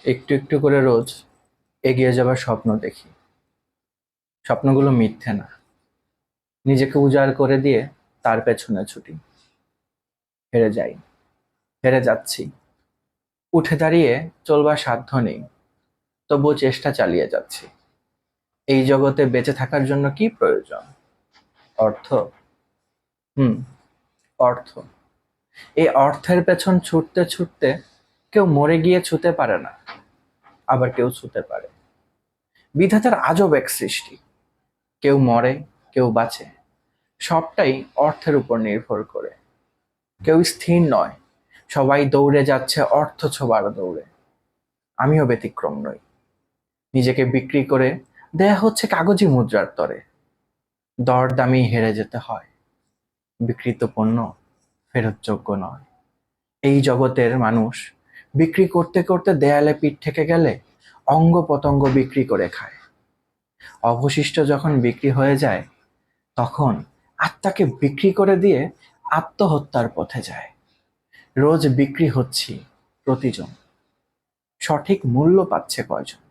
একটু একটু করে রোজ এগিয়ে যাবার স্বপ্ন দেখি। স্বপ্নগুলো মিথ্যে না। নিজেকে উজাড় করে দিয়ে তার পেছনে ছুটি। হেরে যাই, হেরে যাচ্ছি। উঠে দাঁড়িয়ে চলবার সাধ্য নেই, তবুও চেষ্টা চালিয়ে যাচ্ছি। এই জগতে বেঁচে থাকার জন্য কি প্রয়োজন? অর্থ। হুম, অর্থ। এই অর্থের পেছন ছুটতে ছুটতে কেউ মরে গিয়ে ছুতে পারে না, আবার কেউ ছুতে পারে। বিধাতার আজব এক সৃষ্টি। কেউ মরে, কেউ বাঁচে, সবটাই অর্থের উপর নির্ভর করে। কেউ স্থির নয়, সবাই দৌড়ে যাচ্ছে অর্থ ছোঁবার দৌড়ে। আমিও ব্যতিক্রম নই। নিজেকে বিক্রি করে দেয়া হচ্ছে কাগজি মুদ্রার তরে। দরদামি হেরে যেতে হয়। বিক্রিত পণ্য ফেরতযোগ্য নয়। এই জগতের মানুষ বিক্রি করতে করতে দেয়ালে পিঠ ঠেকে গেলে অঙ্গ পতঙ্গ বিক্রি করে খায়। অবশিষ্ট যখন বিক্রি হয়ে যায়, তখন আত্মাকে বিক্রি করে দিয়ে আত্মহত্যার পথে যায়। রোজ বিক্রি হচ্ছি প্রতিজন, সঠিক মূল্য পাচ্ছে কয়জন?